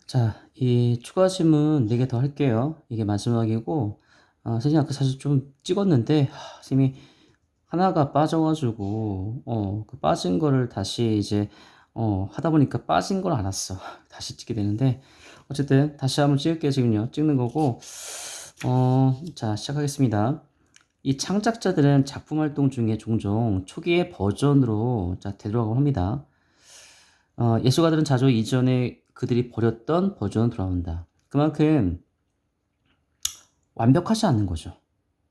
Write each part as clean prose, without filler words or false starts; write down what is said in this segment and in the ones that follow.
자, 이 추가 질문 4개 더 할게요. 이게 마지막이고, 선생님 아까 사실 좀 찍었는데, 선생님이 하나가 빠져가지고, 그 빠진 거를 다시 이제, 하다 보니까 빠진 걸 알았어. 다시 찍게 되는데, 어쨌든 다시 한번 찍을게요, 지금요. 찍는 거고, 자, 시작하겠습니다. 이 창작자들은 작품 활동 중에 종종 초기의 버전으로 자, 되돌아가곤 합니다. 예술가들은 자주 이전에 그들이 버렸던 버전으로 돌아온다. 그만큼 완벽하지 않는 거죠.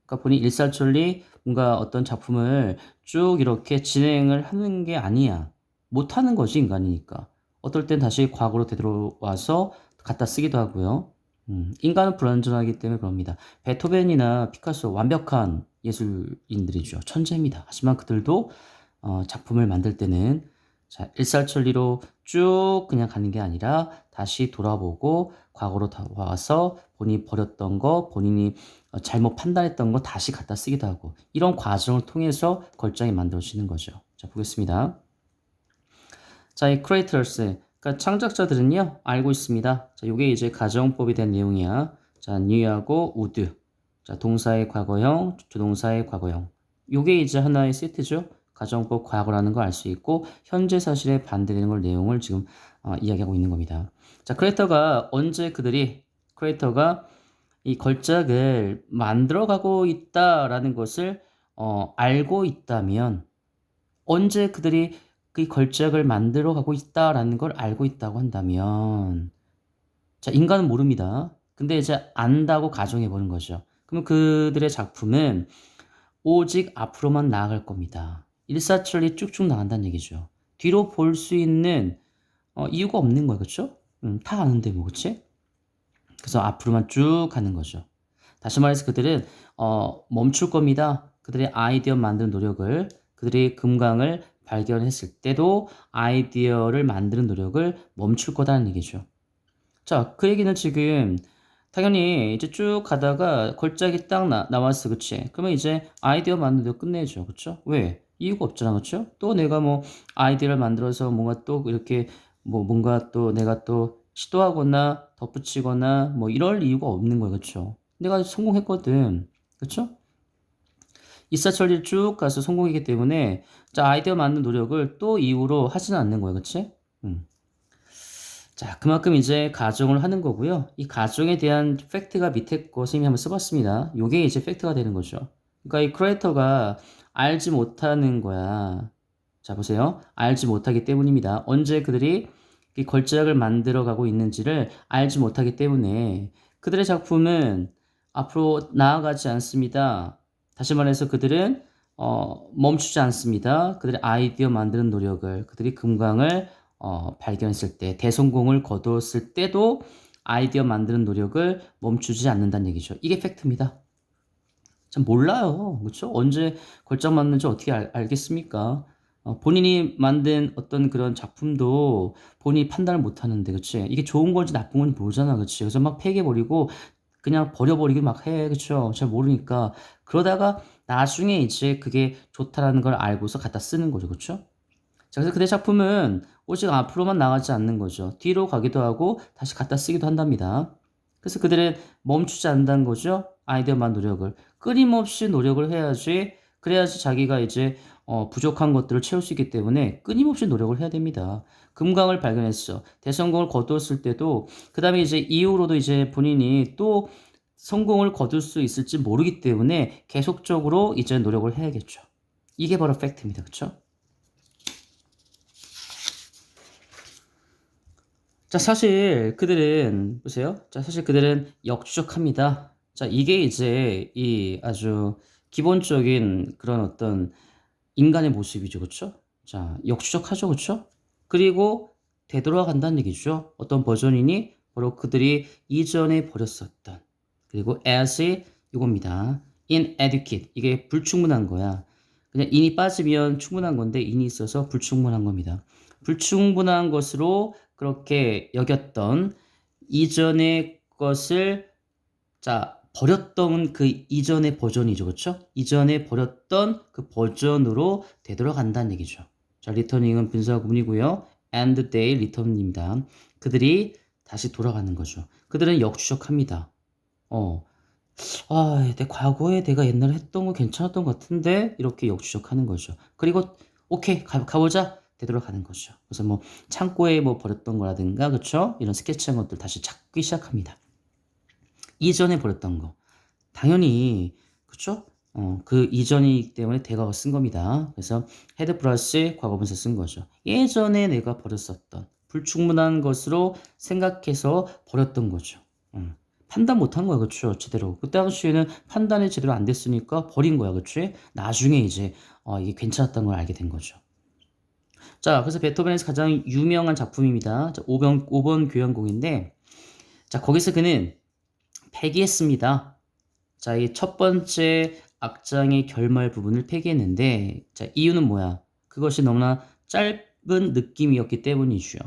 그러니까 본인 일사천리 뭔가 어떤 작품을 쭉 이렇게 진행을 하는 게 아니야. 못하는 거지, 인간이니까. 어떨 땐 다시 과거로 되돌아와서 갖다 쓰기도 하고요. 인간은 불완전하기 때문에 그럽니다. 베토벤이나 피카소 완벽한 예술인들이죠. 천재입니다. 하지만 그들도 작품을 만들 때는 자, 일사천리로 쭉 그냥 가는 게 아니라 다시 돌아보고 과거로 와서 본인이 버렸던 거, 본인이 잘못 판단했던 거 다시 갖다 쓰기도 하고 이런 과정을 통해서 걸작이 만들어지는 거죠. 자, 보겠습니다. 자, 이 creators는 그러니까 창작자들은요 알고 있습니다. 자, 요게 이제 가정법에 대한 내용이야. 자, new하고 would. 자, 동사의 과거형, 조동사의 과거형. 요게 이제 하나의 세트죠. 가정법 과거라는 걸 알 수 있고 현재 사실에 반대되는 걸 내용을 지금 이야기하고 있는 겁니다. 자, 크리에이터가 이 걸작을 만들어가고 있다라는 것을 알고 있다면 언제 그들이 그 걸작을 만들어가고 있다라는 걸 알고 있다고 한다면 자, 인간은 모릅니다. 근데 이제 안다고 가정해 보는 거죠. 그럼 그들의 작품은 오직 앞으로만 나아갈 겁니다. 일사천리 쭉쭉 나간다는 얘기죠. 뒤로 볼 수 있는 이유가 없는 거예요. 그렇죠? 다 아는데 뭐 그렇지? 그래서 앞으로만 쭉 가는 거죠. 다시 말해서 그들은 멈출 겁니다. 그들의 아이디어 만드는 노력을 그들이 금강을 발견했을 때도 아이디어를 만드는 노력을 멈출 거다는 얘기죠. 자, 그 얘기는 지금 당연히 이제 쭉 가다가 걸작이 딱 나왔어, 그치? 그러면 이제 아이디어 만드는 거 끝내죠, 그쵸? 왜? 이유가 없잖아, 그쵸? 또 내가 뭐 아이디어를 만들어서 뭔가 또 이렇게 뭐 뭔가 또 내가 또 시도하거나 덧붙이거나 뭐 이럴 이유가 없는 거야, 그쵸? 내가 성공했거든, 그쵸? 이사천리를 쭉 가서 성공이기 때문에 자, 아이디어 만드는 노력을 또 이후로 하지는 않는 거야, 그치? 음. 자, 그만큼 이제 가정을 하는 거고요. 이 가정에 대한 팩트가 밑에 거 선생님이 한번 써봤습니다. 요게 이제 팩트가 되는 거죠. 그러니까 이 크리에이터가 알지 못하는 거야. 자, 보세요. 알지 못하기 때문입니다. 언제 그들이 이 걸작을 만들어 가고 있는지를 알지 못하기 때문에 그들의 작품은 앞으로 나아가지 않습니다. 다시 말해서 그들은 멈추지 않습니다. 그들의 아이디어 만드는 노력을, 그들이 금강을 발견했을 때, 대성공을 거두었을 때도 아이디어 만드는 노력을 멈추지 않는다는 얘기죠. 이게 팩트입니다. 참 몰라요. 그렇죠? 언제 걸작 맞는지 어떻게 알겠습니까? 본인이 만든 어떤 그런 작품도 본인이 판단을 못 하는데, 그치? 이게 좋은 건지 나쁜 건지 모르잖아, 그치? 그래서 막 폐기해버리고, 그냥 버려버리기 막 해, 그쵸? 잘 모르니까. 그러다가 나중에 이제 그게 좋다라는 걸 알고서 갖다 쓰는 거죠, 그쵸? 자, 그래서 그대 작품은 오직 앞으로만 나가지 않는 거죠. 뒤로 가기도 하고 다시 갖다 쓰기도 한답니다. 그래서 그들은 멈추지 않는다는 거죠. 아이디어만 노력을. 끊임없이 노력을 해야지, 그래야지 자기가 이제 부족한 것들을 채울 수 있기 때문에 끊임없이 노력을 해야 됩니다. 금강을 발견했어. 대성공을 거두었을 때도, 그 다음에 이제 이후로도 이제 본인이 또 성공을 거둘 수 있을지 모르기 때문에 계속적으로 이제 노력을 해야겠죠. 이게 바로 팩트입니다. 그쵸? 자, 사실 그들은, 보세요. 자, 사실 그들은 역추적합니다. 자, 이게 이제 이 아주 기본적인 그런 어떤 인간의 모습이죠. 그쵸? 자, 역추적하죠. 그쵸? 그리고 되돌아간다는 얘기죠. 어떤 버전이니? 바로 그들이 이전에 버렸었던. 그리고 as이 이겁니다. inadequate. 이게 불충분한 거야. 그냥 인이 빠지면 충분한 건데 인이 있어서 불충분한 겁니다. 불충분한 것으로 그렇게 여겼던 이전의 것을 자 버렸던 그 이전의 버전이죠, 그렇죠? 이전에 버렸던 그 버전으로 되돌아간다는 얘기죠. 자, 리터닝은 분사 구문이고요. and they return입니다. 그들이 다시 돌아가는 거죠. 그들은 역추적합니다. 어, 아, 내 과거에 내가 옛날에 했던 거 괜찮았던 것 같은데 이렇게 역추적하는 거죠. 그리고 오케이 가보자 되돌아가는 거죠. 그래서 뭐 창고에 뭐 버렸던 거라든가 그쵸? 이런 스케치한 것들 다시 찾기 시작합니다. 이전에 버렸던 거 당연히 그쵸? 그 이전이기 때문에 대과거 쓴 겁니다. 그래서 had 플러스 과거분사 쓴 거죠. 예전에 내가 버렸었던 불충분한 것으로 생각해서 버렸던 거죠. 판단 못한 거야, 그쵸? 제대로. 그때 당시에는 판단이 제대로 안 됐으니까 버린 거야, 그치? 나중에 이제 이게 괜찮았던 걸 알게 된 거죠. 자, 그래서 베토벤에서 가장 유명한 작품입니다. 자, 5번 교향곡인데, 자, 거기서 그는 폐기했습니다. 자, 이 첫 번째 악장의 결말 부분을 폐기했는데, 자, 이유는 뭐야? 그것이 너무나 짧은 느낌이었기 때문이죠.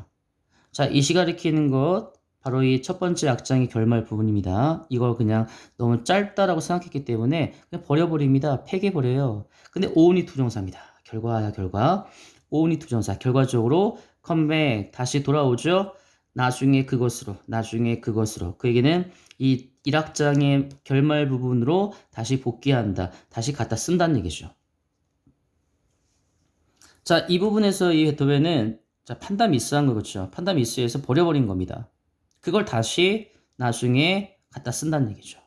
자, 이 시가 가리키는 것, 바로 이 첫 번째 악장의 결말 부분입니다. 이걸 그냥 너무 짧다라고 생각했기 때문에 그냥 버려버립니다. 폐기해버려요. 근데 오온이 투정사입니다. 결과야, 결과. 오온이 투정사. 결과적으로 컴백, 다시 돌아오죠. 나중에 그것으로, 나중에 그것으로. 그 얘기는 이 1악장의 결말 부분으로 다시 복귀한다. 다시 갖다 쓴다는 얘기죠. 자, 이 부분에서 이 베토벤은 자, 판단 미스한 거 그렇죠. 판단 미스에서 버려버린 겁니다. 그걸 다시 나중에 갖다 쓴다는 얘기죠.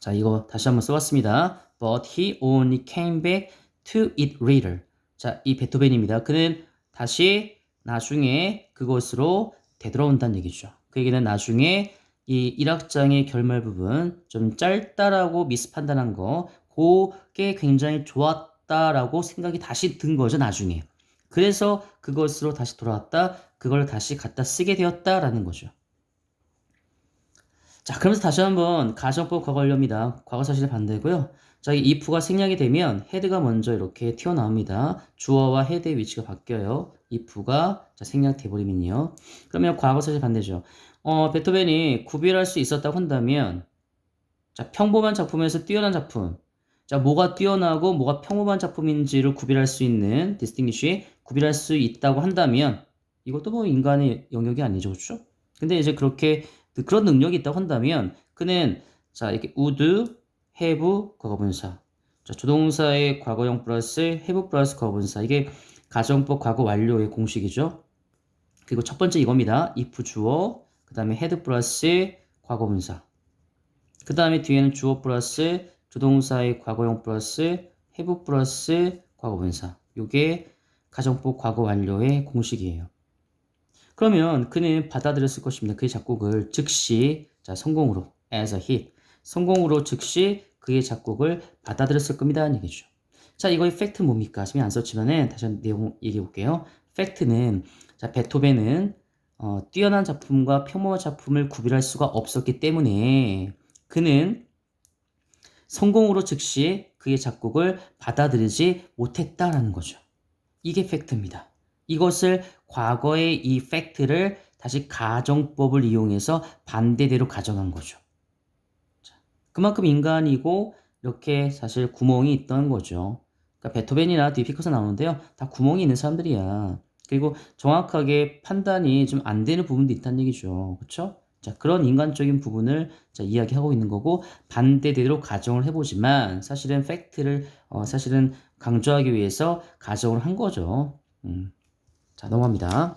자, 이거 다시 한번 써봤습니다. But he only came back to it later. 자, 이 베토벤입니다. 그는 다시 나중에 그것으로 되돌아온다는 얘기죠. 그 얘기는 나중에 이 1악장의 결말 부분 좀 짧다라고 미스판단한 거 그게 굉장히 좋았다라고 생각이 다시 든 거죠, 나중에. 그래서 그것으로 다시 돌아왔다. 그걸 다시 갖다 쓰게 되었다라는 거죠. 자, 그러면서 다시 한번 가정법 과거 완료입니다. 과거 사실의 반대고요. 자, 이 if가 생략이 되면 head가 먼저 이렇게 튀어나옵니다. 주어와 head의 위치가 바뀌어요. if가 자, 생략돼 버리면요. 그러면 과거 사실 반대죠. 베토벤이 구별할 수 있었다고 한다면 자, 평범한 작품에서 뛰어난 작품. 자, 뭐가 뛰어나고 뭐가 평범한 작품인지를 구별할 수 있는 distinguish 구별할 수 있다고 한다면 이것도 뭐 인간의 영역이 아니죠. 그렇죠? 근데 이제 그렇게 그런 능력이 있다고 한다면 그는 자, 이렇게 would, have 과거분사. 자, 조동사의 과거형 플러스 have 플러스 과거분사. 이게 가정법 과거 완료의 공식이죠. 그리고 첫 번째 이겁니다. if 주어, 그다음에 had 플러스 과거분사. 그 다음에 뒤에는 주어 플러스 조동사의 과거형 플러스 have 플러스 과거분사. 요게 가정법 과거 완료의 공식이에요. 그러면 그는 받아들였을 것입니다. 그의 작곡을 즉시 자 성공으로 as a hit 성공으로 즉시 그의 작곡을 받아들였을 겁니다. 하는 얘기죠. 자, 이거의 팩트 뭡니까? 지금 안 썼지만은 다시 한번 내용 얘기해 볼게요. 팩트는 자 베토벤은 뛰어난 작품과 평범한 작품을 구별할 수가 없었기 때문에 그는 성공으로 즉시 그의 작곡을 받아들이지 못했다라는 거죠. 이게 팩트입니다. 이것을 과거의 이 팩트를 다시 가정법을 이용해서 반대대로 가정한 거죠. 자, 그만큼 인간이고 이렇게 사실 구멍이 있던 거죠. 그러니까 베토벤이나 디피커스 나오는데요. 다 구멍이 있는 사람들이야. 그리고 정확하게 판단이 좀 안 되는 부분도 있다는 얘기죠. 그렇죠? 자, 그런 인간적인 부분을 자, 이야기하고 있는 거고 반대대로 가정을 해보지만 사실은 팩트를 사실은 강조하기 위해서 가정을 한 거죠. 자, 넘어갑니다.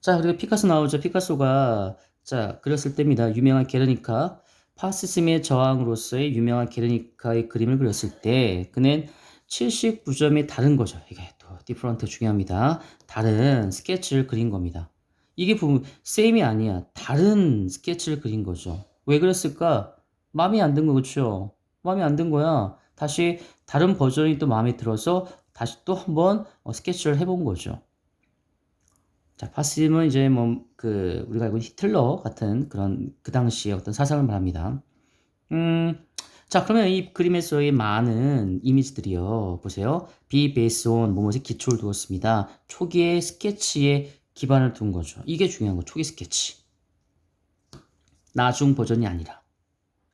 자, 그리고 피카소 나오죠. 피카소가 자, 그렸을 때입니다. 유명한 게르니카. 파시즘의 저항으로서의 유명한 게르니카의 그림을 그렸을 때 그는 79점이 다른 거죠. 이게 또 디프런트 중요합니다. 다른 스케치를 그린 겁니다. 이게 보면 셈이 아니야. 다른 스케치를 그린 거죠. 왜 그랬을까? 마음에 안 든 거 그렇죠? 마음에 안 든 거야. 다시 다른 버전이 또 마음에 들어서 다시 또 한번 스케치를 해본 거죠. 자, 파시즘은 이제 뭐 우리가 알고 있는 히틀러 같은 그런 그 당시의 어떤 사상을 말합니다. 자, 그러면 이 그림에서의 많은 이미지들이요. 보세요. be based on 뭐뭐에 기초를 두었습니다. 초기의 스케치에 기반을 둔 거죠. 이게 중요한 거. 초기 스케치. 나중 버전이 아니라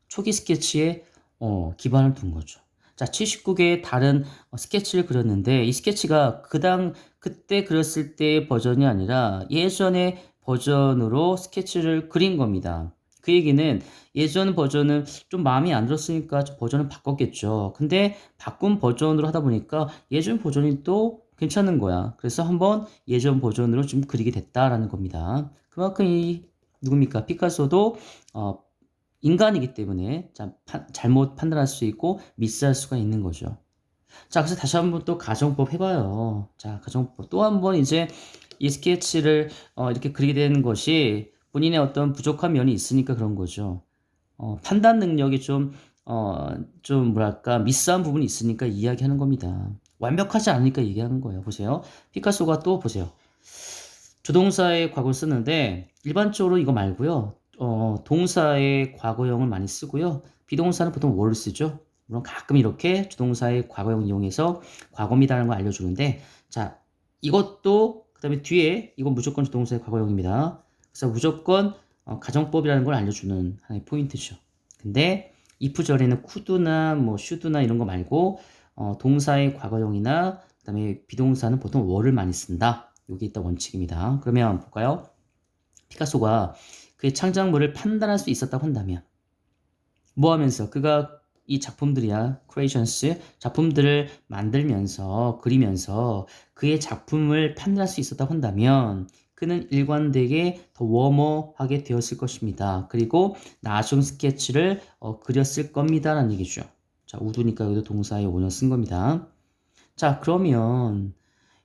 초기 스케치에 기반을 둔 거죠. 자, 79개의 다른 스케치를 그렸는데 이 스케치가 그때 그렸을 때의 버전이 아니라 예전의 버전으로 스케치를 그린 겁니다. 그 얘기는 예전 버전은 좀 마음에 안 들었으니까 좀 버전을 바꿨겠죠. 근데 바꾼 버전으로 하다 보니까 예전 버전이 또 괜찮은 거야. 그래서 한번 예전 버전으로 좀 그리게 됐다라는 겁니다. 그만큼 이 누굽니까? 피카소도 인간이기 때문에 잘못 판단할 수 있고 미스할 수가 있는 거죠. 자, 그래서 다시 한번 또 가정법 해봐요. 자, 가정법 또 한번 이제 이 스케치를 이렇게 그리게 되는 것이 본인의 어떤 부족한 면이 있으니까 그런 거죠. 판단 능력이 좀 뭐랄까 미스한 부분이 있으니까 이야기하는 겁니다. 완벽하지 않으니까 얘기하는 거예요. 보세요. 피카소가 또 보세요. 조동사의 과거를 쓰는데 일반적으로 이거 말고요. 동사의 과거형을 많이 쓰고요. 비동사는 보통 were 쓰죠. 물론 가끔 이렇게 조동사의 과거형 이용해서 과거입니다라는 걸 알려주는데 자, 이것도 그다음에 뒤에 이건 무조건 조동사의 과거형입니다. 그래서 무조건 가정법이라는 걸 알려주는 하나의 포인트죠. 근데 if 절에는 could나 뭐 should나 이런 거 말고 동사의 과거형이나 그다음에 비동사는 보통 were를 많이 쓴다. 여기 있다 원칙입니다. 그러면 볼까요? 피카소가 그의 창작물을 판단할 수 있었다고 한다면 뭐 하면서 그가 이 작품들이야 creations 작품들을 만들면서 그리면서 그의 작품을 판단할 수 있었다고 한다면 그는 일관되게 더 웜어하게 되었을 것입니다. 그리고 나중 스케치를 그렸을 겁니다 라는 얘기죠. 자, 우두니까 여기도 동사의 원형 쓴 겁니다. 자, 그러면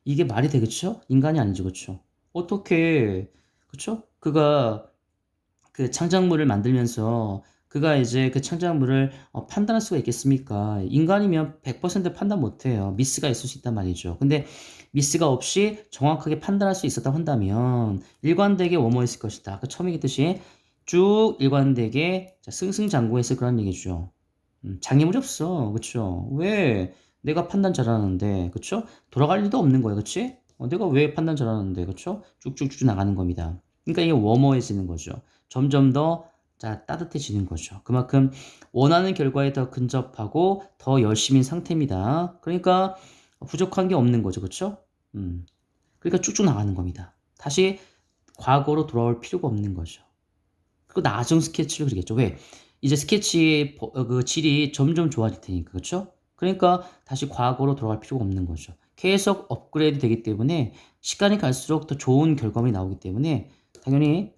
이게 말이 되겠죠? 인간이 아니죠, 그렇죠? 어떻게, 그렇죠? 그가 그 창작물을 만들면서 그가 이제 그 창작물을 판단할 수가 있겠습니까? 인간이면 100% 판단 못해요. 미스가 있을 수 있단 말이죠. 근데 미스가 없이 정확하게 판단할 수 있었다고 한다면 일관되게 뭐뭐했을 것이다. 아까 처음 얘기했듯이 쭉 일관되게 승승장구했을 거란 얘기죠. 장애물이 없어. 그쵸? 왜? 내가 판단 잘하는데, 그쵸? 돌아갈 일도 없는 거예요. 그치? 내가 왜 판단 잘하는데, 그쵸? 쭉쭉쭉 나가는 겁니다. 그러니까 이게 워머해지는 거죠. 점점 더 따뜻해지는 거죠. 그만큼 원하는 결과에 더 근접하고 더 열심인 상태입니다. 그러니까 부족한 게 없는 거죠. 그쵸? 그러니까 쭉쭉 나가는 겁니다. 다시 과거로 돌아올 필요가 없는 거죠. 그리고 나중 스케치를 그리겠죠. 왜? 이제 스케치의 그 질이 점점 좋아질 테니까. 그렇죠? 그러니까 다시 과거로 돌아갈 필요가 없는 거죠. 계속 업그레이드 되기 때문에 시간이 갈수록 더 좋은 결과물이 나오기 때문에 당연히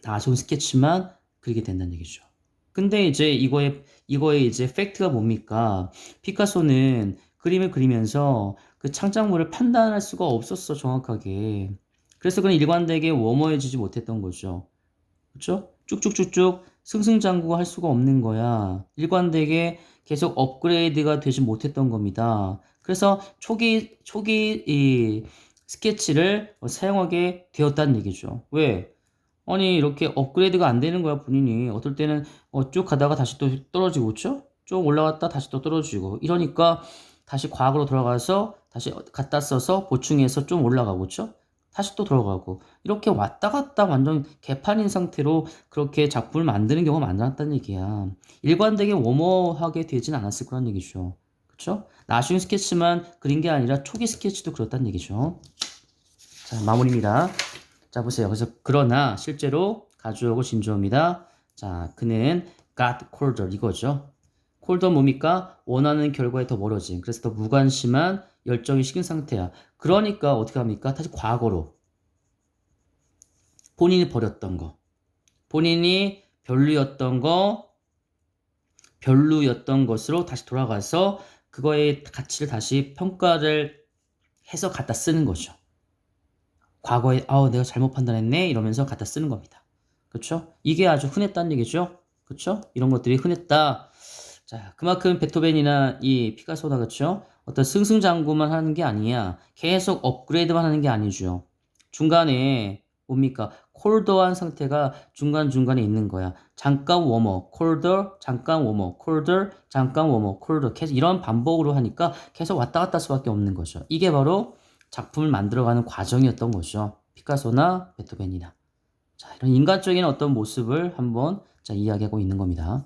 나중 스케치만 그리게 된다는 얘기죠. 근데 이제 이거의 이제 팩트가 뭡니까? 피카소는 그림을 그리면서 그 창작물을 판단할 수가 없었어, 정확하게. 그래서 그는 일관되게 웜어해지지 못했던 거죠. 그렇죠? 쭉쭉쭉쭉 승승장구가 할 수가 없는 거야. 일관되게 계속 업그레이드가 되지 못했던 겁니다. 그래서 초기 이 스케치를 사용하게 되었다는 얘기죠. 왜? 아니 이렇게 업그레이드가 안 되는 거야 본인이. 어떨 때는 쭉 가다가 다시 또 떨어지고 그렇죠? 쭉 올라갔다 다시 또 떨어지고 이러니까 다시 과거로 돌아가서 다시 갖다 써서 보충해서 좀 올라가고 그렇죠? 다시 또 들어가고 이렇게 왔다 갔다 완전 개판인 상태로 그렇게 작품을 만드는 경우가 많았다는 얘기야. 일관되게 워머하게 되진 않았을 거란 얘기죠. 그쵸? 나중 스케치만 그린 게 아니라 초기 스케치도 그렇다는 얘기죠. 자, 마무리입니다. 자, 보세요. 그래서 그러나 실제로 가주어고 진주어입니다. 자, 그는 got colder 이거죠. colder 뭡니까? 원하는 결과에 더 멀어진. 그래서 더 무관심한 열정이 식은 상태야. 그러니까 어떻게 합니까? 다시 과거로. 본인이 버렸던 거. 본인이 별로였던 것으로 다시 돌아가서 그거의 가치를 다시 평가를 해서 갖다 쓰는 거죠. 과거에 내가 잘못 판단했네 이러면서 갖다 쓰는 겁니다. 그렇죠? 이게 아주 흔했다는 얘기죠. 그렇죠? 이런 것들이 흔했다. 자, 그만큼 베토벤이나 이 피카소나 그렇죠? 어떤 승승장구만 하는 게 아니야. 계속 업그레이드만 하는 게 아니죠. 중간에 뭡니까? 콜더한 상태가 중간중간에 있는 거야. 잠깐 워머, 콜더, 잠깐 워머, 콜더, 잠깐 워머, 콜더. 계속 이런 반복으로 하니까 계속 왔다 갔다 할 수밖에 없는 거죠. 이게 바로 작품을 만들어가는 과정이었던 거죠. 피카소나 베토벤이나. 자, 이런 인간적인 어떤 모습을 한번 이야기하고 있는 겁니다.